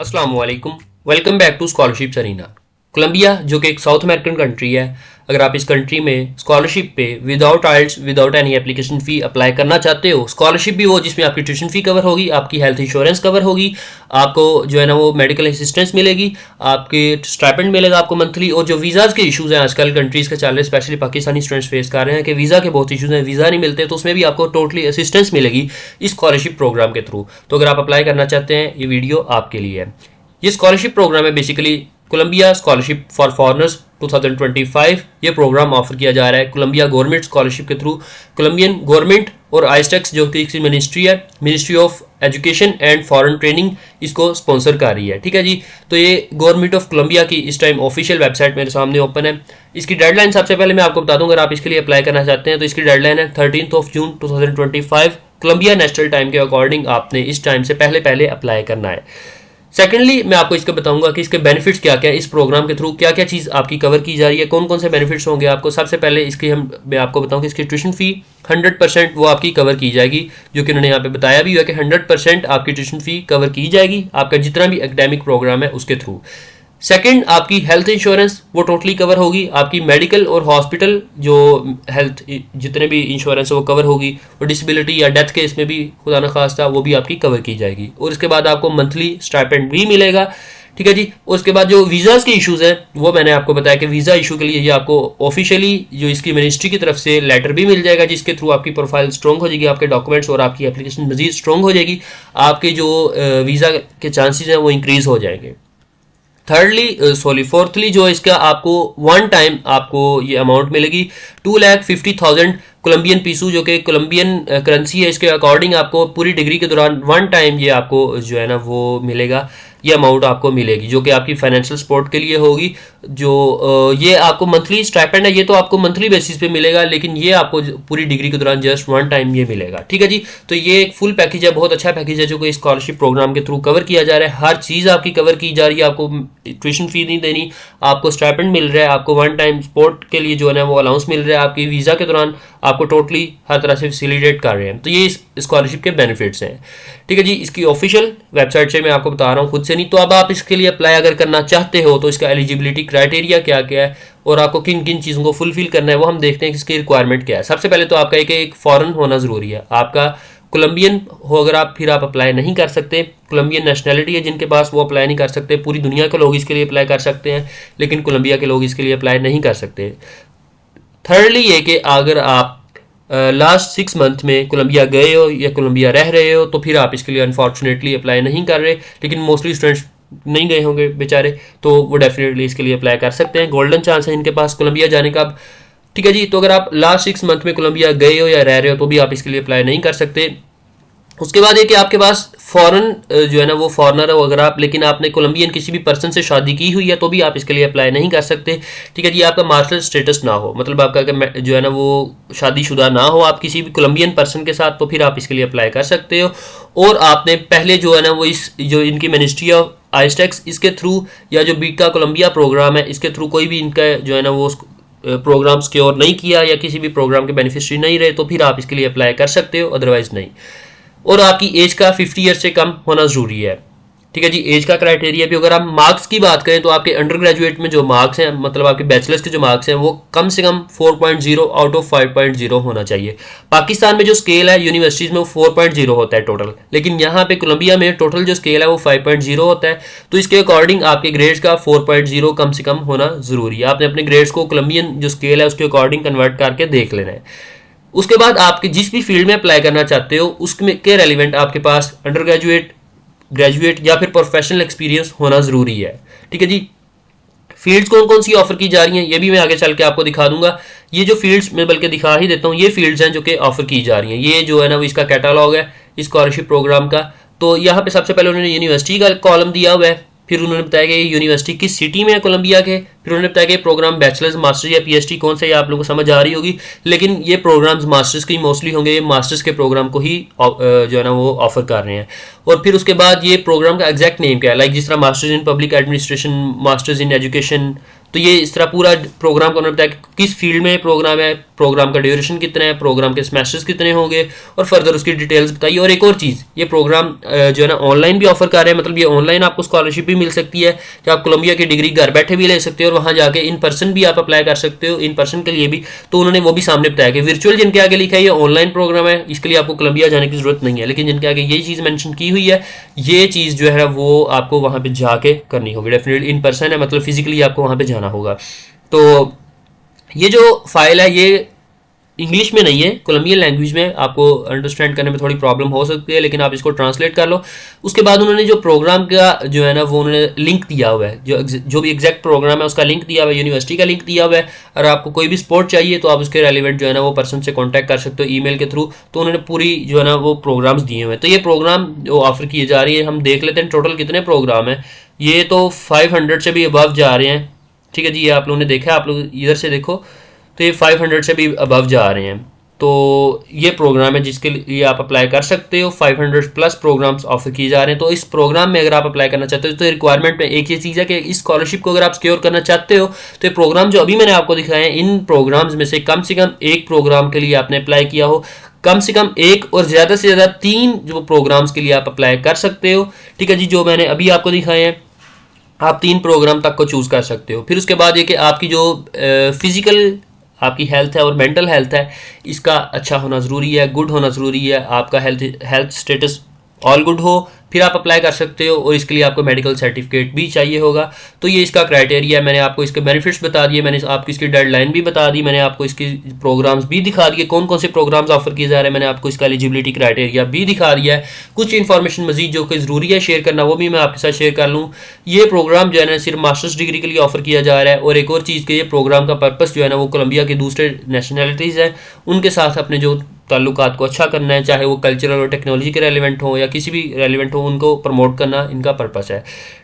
अस्सलाम वालेकुम। Welcome back to scholarship arena. Colombia जो कि एक साउथ अमेरिकन कंट्री है, अगर आप इस कंट्री में स्कॉलरशिप पे without IELTS without any application fee apply करना चाहते हो, स्कॉलरशिप भी वो जिसमें आपकी ट्यूशन फ़ी कवर होगी, आपकी हेल्थ इंश्योरेंस कवर होगी, आपको जो है ना वो मेडिकल असिस्टेंस मिलेगी, आपके स्टाइपेंड मिलेगा आपको मंथली। और जो वीज़ाज़ के इशूज़ हैं आजकल कंट्रीज़ के चल रहे, स्पेशली पाकिस्तानी स्टूडेंट्स फेस कर रहे हैं कि वीज़ा के बहुत इशूज़ हैं, वीज़ा नहीं मिलते, तो उसमें भी आपको टोटली असिस्टेंस मिलेगी इस स्कॉलरशिप प्रोग्राम के थ्रू। तो अगर आप अप्लाई करना चाहते हैं, ये वीडियो आपके लिए है। ये स्कॉलरशिप प्रोग्राम है basically Colombia scholarship for foreigners 2025। ये प्रोग्राम ऑफर किया जा रहा है कोलंबिया गवर्नमेंट स्कॉलरशिप के थ्रू। कोलंबियन गवर्नमेंट और आइस्टेक्स जो कि इसकी मिनिस्ट्री है, ministry of education and foreign training, इसको स्पॉन्सर कर रही है। ठीक है जी। तो ये गवर्नमेंट ऑफ कोलंबिया की इस टाइम ऑफिशियल वेबसाइट मेरे सामने ओपन है। इसकी डेडलाइन सबसे पहले मैं आपको बता दूं, अगर आप इसके लिए अप्लाई करना चाहते हैं तो इसकी डेडलाइन है 13 जून 2025। कोलंबिया नेशनल टाइम के अकॉर्डिंग आपने इस टाइम से पहले अप्लाई करना है। सेकेंडली मैं आपको इसके बताऊंगा कि इसके बेनिफिट्स क्या क्या है, इस प्रोग्राम के थ्रू क्या क्या चीज़ आपकी कवर की जा रही है, कौन कौन से बेनिफिट्स होंगे आपको। सबसे पहले इसकी मैं आपको बताऊं कि इसकी ट्यूशन फ़ी 100% वो आपकी कवर की जाएगी, जो कि उन्होंने यहाँ पे बताया भी हुआ कि 100% आपकी ट्यूशन फ़ी कवर की जाएगी आपका जितना भी एकेडमिक प्रोग्राम है उसके थ्रू। सेकंड, आपकी हेल्थ इंश्योरेंस वो टोटली कवर होगी, आपकी मेडिकल और हॉस्पिटल जो हेल्थ जितने भी इंश्योरेंस है वो कवर होगी, और डिसेबिलिटी या डेथ केस में भी खुदा न खास्ता वो भी आपकी कवर की जाएगी। और इसके बाद आपको मंथली स्टाइपेंड भी मिलेगा। ठीक है जी। और उसके बाद जो वीज़ाज़ के इशूज़ हैं वो मैंने आपको बताया कि वीज़ा इशू के लिए ये आपको ऑफिशियली जो इसकी मिनिस्ट्री की तरफ से लेटर भी मिल जाएगा, जिसके थ्रू आपकी प्रोफाइल स्ट्रॉन्ग हो जाएगी, आपके डॉक्यूमेंट्स और आपकी एप्लीकेशन मजीद स्ट्रॉन्ग हो जाएगी, आपके जो वीज़ा के चांसेस हैं वो इंक्रीज़ हो जाएंगे। फोर्थली जो इसका आपको वन टाइम आपको ये अमाउंट मिलेगी 2,50,000 कोलंबियन पीसू, जो कि कोलंबियन करेंसी है। इसके अकॉर्डिंग आपको पूरी डिग्री के दौरान वन टाइम ये आपको जो है ना वो मिलेगा, ये अमाउंट आपको मिलेगी, जो कि आपकी फाइनेंशियल सपोर्ट के लिए होगी। जो ये आपको मंथली स्टाइपेंड है, ये तो आपको मंथली बेसिस पे मिलेगा, लेकिन ये आपको पूरी डिग्री के दौरान जस्ट वन टाइम ये मिलेगा। ठीक है जी। तो ये एक फुल पैकेज है, बहुत अच्छा पैकेज है जो कि स्कॉलरशिप प्रोग्राम के थ्रू कवर किया जा रहा है। हर चीज़ आपकी कवर की जा रही है, आपको ट्यूशन फी नहीं देनी, आपको स्टाइपेंड मिल रहा है, आपको वन टाइम सपोर्ट के लिए जो है ना वो अलाउंस मिल रहा है, आपकी वीज़ा के दौरान आपको टोटली हर तरह से फैसिलिटेट कर रहे हैं। तो ये स्कॉलरशिप के बेनिफिट्स हैं। ठीक है जी। इसकी ऑफिशियल वेबसाइट से मैं आपको बता रहा हूँ, खुद से नहीं। तो अब आप इसके लिए अप्लाई अगर करना चाहते हो तो इसका एलिजिबिलिटी क्राइटेरिया क्या क्या है और आपको किन किन चीज़ों को फुलफिल करना है वो हम देखते हैं कि इसकी रिक्वायरमेंट क्या है। सबसे पहले तो आपका एक फॉरेन होना ज़रूरी है, आपका कोलंबियन हो अगर आप, फिर आप अप्लाई नहीं कर सकते। कोलंबियन नेशनैलिटी है जिनके पास वो अप्लाई नहीं कर सकते। पूरी दुनिया के लोग इसके लिए अप्लाई कर सकते हैं, लेकिन कोलंबिया के लोग इसके लिए अप्लाई नहीं कर सकते। थर्डली ये कि अगर आप लास्ट 6 मंथ में कोलंबिया गए हो या कोलंबिया रह रहे हो तो फिर आप इसके लिए अनफॉर्चुनेटली अप्लाई नहीं कर रहे, लेकिन मोस्टली स्टूडेंट्स नहीं गए होंगे बेचारे, तो वो डेफिनेटली इसके लिए अप्लाई कर सकते हैं। गोल्डन चांस है इनके पास कोलंबिया जाने का। ठीक है जी। तो अगर आप लास्ट 6 मंथ में कोलंबिया गए हो या रह रहे हो तो भी आप इसके लिए अप्लाई नहीं कर सकते। उसके बाद है कि आपके पास फॉरेन जो है ना वो फॉरनर है अगर आप, लेकिन आपने कोलंबियन किसी भी पर्सन से शादी की हुई है तो भी आप इसके लिए अप्लाई नहीं कर सकते। ठीक है जी। आपका मार्शल स्टेटस ना हो, मतलब आपका जो है ना वो शादीशुदा ना हो आप किसी भी कोलंबियन पर्सन के साथ, तो फिर आप इसके लिए अप्लाई कर सकते हो। और आपने पहले जो है ना वो इस जो इनकी मिनिस्ट्री ऑफ आइस्टेक्स इसके थ्रू या जो बीका कोलंबिया प्रोग्राम है इसके थ्रू कोई भी इनका जो है ना वो प्रोग्राम सिक्योर नहीं किया या किसी भी प्रोग्राम के बेनिफिशियरी नहीं रहे, तो फिर आप इसके लिए अप्लाई कर सकते हो, अदरवाइज नहीं। और आपकी एज का 50 ईयर से कम होना ज़रूरी है। ठीक है जी। एज का क्राइटेरिया भी, अगर आप मार्क्स की बात करें तो आपके अंडर ग्रेजुएट में जो मार्क्स हैं, मतलब आपके बैचलर्स के जो मार्क्स हैं, वो कम से कम 4.0 आउट ऑफ 5.0 होना चाहिए। पाकिस्तान में जो स्केल है यूनिवर्सिटीज़ में वो 4.0 होता है टोटल, लेकिन यहाँ पे कोलंबिया में टोटल जो स्केल है वो 5.0 होता है। तो इसके अकॉर्डिंग आपके ग्रेड्स का 4.0 कम से कम होना ज़रूरी है। आपने अपने ग्रेड्स को कोलंबियन जो स्केल है उसके अकॉर्डिंग कन्वर्ट करके देख लेना है। उसके बाद आपके जिस भी फील्ड में अप्लाई करना चाहते हो उसमें के रेलिवेंट आपके पास अंडर ग्रेजुएट, ग्रेजुएट या फिर प्रोफेशनल एक्सपीरियंस होना ज़रूरी है। ठीक है जी। फील्ड्स कौन कौन सी ऑफर की जा रही हैं ये भी मैं आगे चल के आपको दिखा दूंगा। ये जो फील्ड्स मैं बल्कि दिखा ही देता हूँ, ये फील्ड्स हैं जो कि ऑफर की जा रही हैं। ये जो है ना वो इसका कैटालॉग है इस स्कॉलरशिप प्रोग्राम का। तो यहाँ पे सबसे पहले उन्होंने यूनिवर्सिटी का कॉलम दिया हुआ है, फिर उन्होंने बताया कि ये यूनिवर्सिटी किस सिटी में है कोलंबिया के, फिर उन्होंने बताया कि प्रोग्राम बैचलर्स, मास्टर्स या पीएचडी कौन सा, ये आप लोगों को समझ आ रही होगी, लेकिन ये प्रोग्राम्स मास्टर्स के मोस्टली होंगे, ये मास्टर्स के प्रोग्राम को ही जो है ना वो ऑफर कर रहे हैं। और फिर उसके बाद ये प्रोग्राम का एग्जैक्ट नेम क्या है, लाइक जिस तरह masters in public administration, masters in education, तो ये इस तरह पूरा प्रोग्राम को उन्होंने बताया कि किस फील्ड में प्रोग्राम है, प्रोग्राम का ड्यूरेशन कितना है, प्रोग्राम के सेमेस्टर्स कितने होंगे, और फर्दर उसकी डिटेल्स बताइए। और एक और चीज़, ये प्रोग्राम जो है ना ऑनलाइन भी ऑफर कर रहे हैं, मतलब ये ऑनलाइन आपको स्कॉलरशिप भी मिल सकती है कि आप कोलंबिया की डिग्री घर बैठे भी ले सकते हो और वहाँ जाके इन पर्सन भी आप अप्लाई कर सकते हो, इन पर्सन के लिए भी। तो उन्होंने वो भी सामने बताया कि वर्चुअल जिनके आगे लिखा है ये ऑनलाइन प्रोग्राम है, इसके लिए आपको कोलंबिया जाने की जरूरत नहीं है, लेकिन जिनके आगे ये चीज़ मेंशन की हुई है, ये चीज़ जो है वो आपको वहाँ पे जाके करनी होगी। डेफिनेटली इन पर्सन है, मतलब फिजिकली आपको वहाँ पे जाना होगा। तो ये जो फाइल है ये इंग्लिश में नहीं है, कोलंबियन लैंग्वेज में, आपको अंडरस्टैंड करने में थोड़ी प्रॉब्लम हो सकती है, लेकिन आप इसको ट्रांसलेट कर लो। उसके बाद उन्होंने जो प्रोग्राम का जो है ना वो उन्होंने लिंक दिया हुआ है, जो भी एग्जैक्ट प्रोग्राम है उसका लिंक दिया हुआ है, यूनिवर्सिटी का लिंक दिया हुआ है। और आपको कोई भी सपोर्ट चाहिए तो आप उसके रेलिवेंट जो है ना वो पर्सन से कॉन्टैक्ट कर सकते हो ईमेल के थ्रू। तो उन्होंने पूरी जो है ना वो प्रोग्राम्स दिए हुए हैं। तो ये प्रोग्राम जो ऑफर किए जा रही है, हम देख लेते हैं टोटल कितने प्रोग्राम है। ये तो 500 से भी अबव जा रहे हैं, ठीक है जी। ये आप लोगों ने देखा, आप लोग इधर से देखो तो ये 500 से भी अबव जा रहे हैं। तो ये प्रोग्राम है जिसके लिए आप अप्लाई कर सकते हो। 500 प्लस प्रोग्राम्स ऑफर किए जा रहे हैं। तो इस प्रोग्राम में अगर आप अप्लाई करना चाहते हो तो रिक्वायरमेंट में एक ये चीज़ है कि इस स्कॉलरशिप को अगर आप सिक्योर करना चाहते हो तो ये प्रोग्राम जो अभी मैंने आपको दिखाए हैं, इन प्रोग्राम्स में से कम एक प्रोग्राम के लिए आपने अप्लाई किया हो, कम से कम एक और ज़्यादा से ज़्यादा 3 जो प्रोग्राम्स के लिए आप अप्लाई कर सकते हो, ठीक है जी। जो मैंने अभी आपको दिखाए हैं, आप 3 प्रोग्राम तक को चूज़ कर सकते हो। फिर उसके बाद ये कि आपकी जो फिजिकल आपकी हेल्थ है और मेंटल हेल्थ है, इसका अच्छा होना ज़रूरी है, गुड होना ज़रूरी है। आपका हेल्थ स्टेटस ऑल गुड हो, फिर आप अप्लाई कर सकते हो। और इसके लिए आपको मेडिकल सर्टिफिकेट भी चाहिए होगा। तो ये इसका क्राइटेरिया है। मैंने आपको इसके बेनिफिट्स बता दिए, मैंने आपको इसकी डेडलाइन भी बता दी, मैंने आपको इसकी प्रोग्राम्स भी दिखा दिए, कौन कौन से प्रोग्राम्स ऑफर किए जा रहे हैं, मैंने आपको इसका एलिजिबिलिटी क्राइटेरिया भी दिखा दिया है। कुछ इन्फॉर्मेशन मजीद जो कि ज़रूरी है शेयर करना, वो भी मैं आपके साथ शेयर कर लूँ। ये प्रोग्राम जो है ना सिर्फ मास्टर्स डिग्री के लिए ऑफर किया जा रहा है। और एक और चीज़ के ये प्रोग्राम का पर्पस जो है ना वो कोलंबिया के दूसरे नेशनैलिटीज़ हैं उनके साथ अपने जो ताल्लुकात को अच्छा करना है, चाहे वो कल्चरल और टेक्नोलॉजी के रेलिवेंट हो या किसी भी रेलिवेंट हो, उनको प्रमोट करना इनका पर्पस है,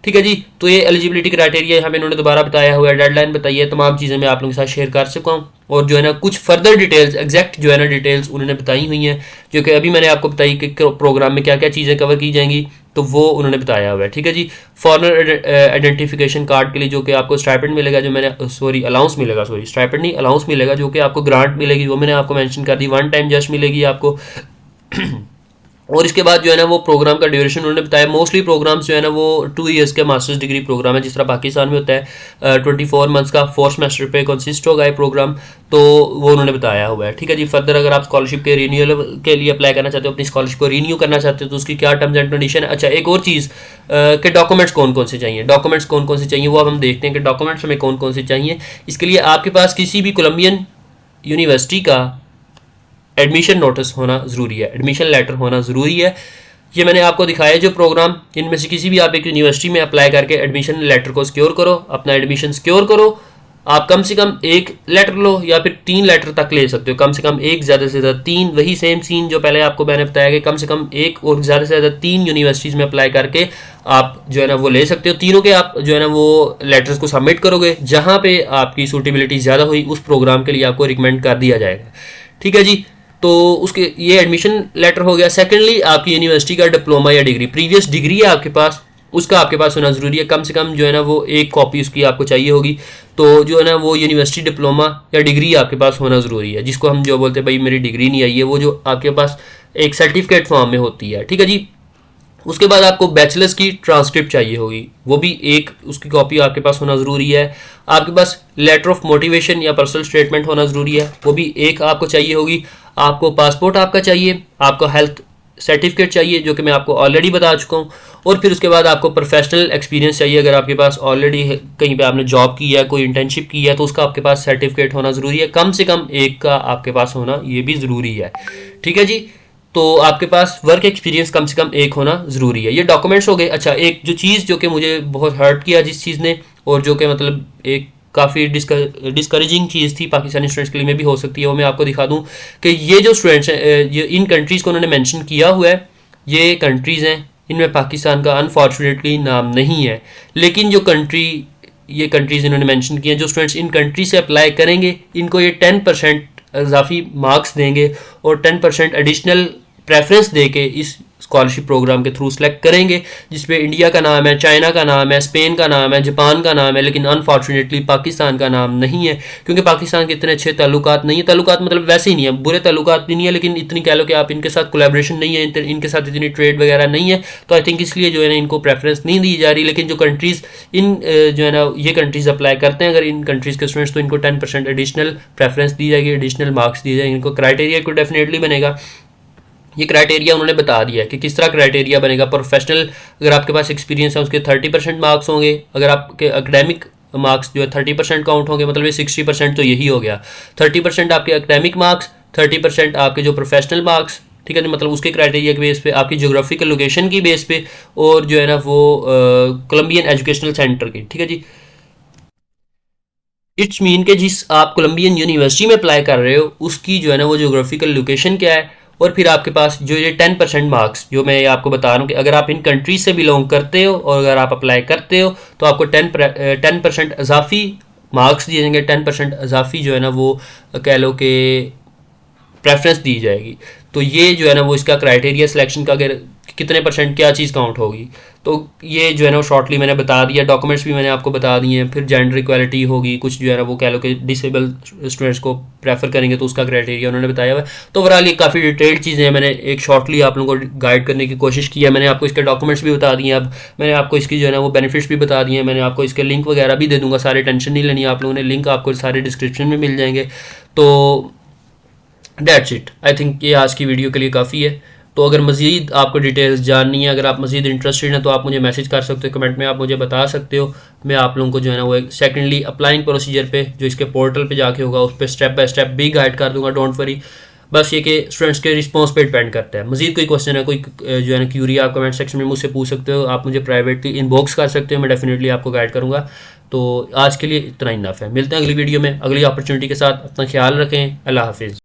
ठीक है जी। तो ये एलिजिबिलिटी क्राइटेरिया हमें इन्होंने दोबारा बताया हुआ है, डेडलाइन बताई है, तमाम चीज़ें मैं आप लोगों के साथ शेयर कर सका हूँ। और जो है ना कुछ फर्दर डिटेल्स, एग्जैक्ट जो है ना डिटेल्स उन्होंने बताई हुई हैं, जो कि अभी मैंने आपको बताई कि प्रोग्राम में क्या क्या चीज़ें कवर की जाएंगी, तो वो उन्होंने बताया हुआ है, ठीक है जी। फॉरेनर आइडेंटिफिकेशन कार्ड के लिए जो कि आपको स्टाइपेंड मिलेगा, जो मैंने अलाउंस मिलेगा, स्टाइपेंड नहीं अलाउंस मिलेगा, जो कि आपको ग्रांट मिलेगी, वो मैंने आपको मेंशन कर दी, वन टाइम जस्ट मिलेगी आपको। और इसके बाद जो है ना वो प्रोग्राम का ड्यूरेशन उन्होंने बताया। मोस्टली प्रोग्राम्स जो है ना वो 2 ईयर्स के मास्टर्स डिग्री प्रोग्राम है, जिस तरह पाकिस्तान में होता है 24 मंथ्स का 4 सेमेस्टर पे कंसिस्ट होगा ये प्रोग्राम। तो वो उन्होंने बताया हुआ है, ठीक है जी। फर्दर अगर आप स्कॉलरशिप के रिन्यूअल के लिए अप्लाई करना चाहते हो, अपनी स्कॉलरशिप को रिन्यू करना चाहते हो, तो उसकी क्या टर्म्स एंड कंडीशन है। अच्छा, एक और चीज़ के डॉक्यूमेंट्स कौन कौन से चाहिए, डॉक्यूमेंट्स कौन कौन से चाहिए वो अब हम देखते हैं कि डॉक्यूमेंट्स हमें कौन कौन से चाहिए। इसके लिए आपके पास किसी भी कोलंबियन यूनिवर्सिटी का एडमिशन नोटिस होना ज़रूरी है, एडमिशन लेटर होना ज़रूरी है। ये मैंने आपको दिखाया जो प्रोग्राम, इनमें से किसी भी आप एक यूनिवर्सिटी में अप्लाई करके एडमिशन लेटर को सिक्योर करो, अपना एडमिशन सिक्योर करो। आप कम से कम 1 लेटर लो या फिर 3 लेटर तक ले सकते हो, कम से कम 1, ज़्यादा से ज़्यादा 3। वही सेम सीन जो पहले आपको मैंने बताया कि कम से कम 1 और ज़्यादा से ज़्यादा 3 यूनिवर्सिटीज़ में अप्लाई करके आप जो है ना वो ले सकते हो। तीनों के आप जो है ना वो लेटर्स को सबमिट करोगे, जहाँ पे आपकी सूटेबिलिटी ज़्यादा हुई उस प्रोग्राम के लिए आपको रिकमेंड कर दिया जाएगा, ठीक है जी। तो उसके ये एडमिशन लेटर हो गया। सेकेंडली, आपकी यूनिवर्सिटी का डिप्लोमा या डिग्री, प्रीवियस डिग्री है आपके पास, उसका आपके पास होना ज़रूरी है। कम से कम जो है ना वो 1 कॉपी उसकी आपको चाहिए होगी। तो जो है ना वो यूनिवर्सिटी डिप्लोमा या डिग्री आपके पास होना ज़रूरी है, जिसको हम जो बोलते हैं भाई मेरी डिग्री नहीं आई है, वो जो आपके पास एक सर्टिफिकेट फॉर्म में होती है, ठीक है जी। उसके बाद आपको बैचलर्स की ट्रांसक्रिप्ट चाहिए होगी, वो भी 1 उसकी कॉपी आपके पास होना ज़रूरी है। आपके पास लेटर ऑफ मोटिवेशन या पर्सनल स्टेटमेंट होना ज़रूरी है, वो भी 1 आपको चाहिए होगी। आपको पासपोर्ट आपका चाहिए, आपका हेल्थ सर्टिफिकेट चाहिए जो कि मैं आपको ऑलरेडी बता चुका हूँ। और फिर उसके बाद आपको प्रोफेशनल एक्सपीरियंस चाहिए, अगर आपके पास ऑलरेडी कहीं पे आपने जॉब की है, कोई इंटर्नशिप की है, तो उसका आपके पास सर्टिफिकेट होना ज़रूरी है। कम से कम 1 का आपके पास होना ये भी ज़रूरी है, ठीक है जी। तो आपके पास वर्क एक्सपीरियंस कम से कम 1 होना ज़रूरी है। ये डॉक्यूमेंट्स हो गए। अच्छा, एक जो चीज़ जो कि मुझे बहुत हर्ट किया जिस चीज़ ने, और जो कि मतलब एक काफ़ी डिस्करेजिंग चीज़ थी पाकिस्तानी स्टूडेंट्स के लिए में भी हो सकती है, वो मैं आपको दिखा दूं कि ये जो स्टूडेंट्स हैं, ये इन कंट्रीज़ को उन्होंने मेंशन किया हुआ है, ये कंट्रीज़ हैं, इनमें पाकिस्तान का अनफॉर्चुनेटली नाम नहीं है। लेकिन जो ये कंट्रीज़ इन्होंने मेंशन किए हैं, जो स्टूडेंट्स इन कंट्री से अप्लाई करेंगे, इनको ये 10% इजाफी मार्क्स देंगे और 10% एडिशनल प्रेफरेंस दे के इस स्कॉलरशिप प्रोग्राम के थ्रू सेलेक्ट करेंगे, जिसमें इंडिया का नाम है, चाइना का नाम है, स्पेन का नाम है, जापान का नाम है, लेकिन अनफॉर्चुनेटली पाकिस्तान का नाम नहीं है, क्योंकि पाकिस्तान के इतने अच्छे ताल्लुकात नहीं है। ताल्लुकात मतलब वैसे ही नहीं है, बुरे ताल्लुकात भी नहीं है, लेकिन इतनी कह लो कि आप इनके साथ कोलैबोरेशन नहीं है, इनके साथ इतनी ट्रेड वगैरह नहीं है, तो आई थिंक इसलिए जो है ना इनको प्रेफरेंस नहीं दी जा रही। लेकिन जो कंट्रीज़ इन जो है ना ये कंट्रीज़ अप्लाई करते हैं अगर इन कंट्रीज़ के स्टूडेंट्स, तो इनको 10% एडिशनल प्रेफरेंस दी जाएगी, एडिशनल मार्क्स दिए जाएंगे। इनको क्राइटेरिया को डेफिनेटली बनेगा, ये क्राइटेरिया उन्होंने बता दिया है कि किस तरह क्राइटेरिया बनेगा। प्रोफेशनल अगर आपके पास एक्सपीरियंस है उसके 30% मार्क्स होंगे, अगर आपके एकेडमिक मार्क्स जो है 30% काउंट होंगे, मतलब ये 60% तो यही हो गया। 30% आपके एकेडमिक मार्क्स, 30% आपके जो प्रोफेशनल मार्क्स, ठीक है ना, मतलब उसके क्राइटेरिया के बेस पे, आपकी ज्योग्राफिकल लोकेशन की बेस पे, और जो है ना वो कोलंबियन एजुकेशनल सेंटर की, ठीक है जी। इट्स मीन के जिस आप कोलंबियन यूनिवर्सिटी में अप्लाई कर रहे हो उसकी जो है ना वो ज्योग्राफिकल लोकेशन क्या है, और फिर आपके पास जो ये 10% मार्क्स जो मैं आपको बता रहा हूँ कि अगर आप इन कंट्रीज से बिलोंग करते हो और अगर आप अप्लाई करते हो तो आपको 10% अजाफी मार्क्स दिए जाएंगे, 10% अजाफी जो है ना वो कह लो कि प्रेफरेंस दी जाएगी। तो ये जो है ना वो इसका क्राइटेरिया सिलेक्शन का, अगर कितने परसेंट क्या चीज़ काउंट होगी, तो ये जो है ना वो शॉर्टली मैंने बता दिया। डॉक्यूमेंट्स भी मैंने आपको बता दिए हैं। फिर जेंडर इक्वालिटी होगी, कुछ जो है ना वो कह लो कि डिसेबल स्टूडेंट्स को प्रेफर करेंगे तो उसका क्राइटेरिया उन्होंने बताया हुआ है। तो ओवरऑल ये काफ़ी डिटेल्ड चीज़ें हैं, मैंने एक शॉर्टली आप लोगों को गाइड करने की कोशिश की है। मैंने आपको इसके डॉक्यूमेंट्स भी बता दिए, अब मैंने आपको इसकी जो है ना वो बेनिफिट्स भी बता दिए हैं, मैंने आपको इसके लिंक वगैरह भी दे दूँगा, सारे टेंशन नहीं लेनी आप लोगों ने, लिंक आपको सारे डिस्क्रिप्शन में मिल जाएंगे। तो दैट्स इट, आई थिंक ये आज की वीडियो के लिए काफ़ी है। तो अगर मज़ीद आपको डिटेल्स जाननी है, अगर आप मज़ीद इंटरेस्टेड हैं तो आप मुझे मैसेज कर सकते हो, कमेंट में आप मुझे बता सकते हो। मैं आप लोगों को जो है ना वो एक सेकेंडली अप्लाइंग प्रोसीजर पे जो इसके पोर्टल पे जाके होगा उस पर स्टेप बाय स्टेप भी गाइड कर दूंगा, डोंट वरी। बस ये कि स्टूडेंट्स के रिस्पॉन्स पे डिपेंड करता है। मज़ीद कोई क्वेश्चन है, कोई जो है ना क्यूरी, आप कमेंट सेक्शन में मुझसे पूछ सकते हो, आप मुझे प्राइवेटली इनबॉक्स कर सकते हो, मैं डेफिनेटली आपको गाइड करूँगा। तो आज के लिए इतना इनफ है, मिलते हैं अगली वीडियो में अगली अपॉर्चुनिटी के साथ। अपना ख्याल रखें, अल्लाह हाफिज़।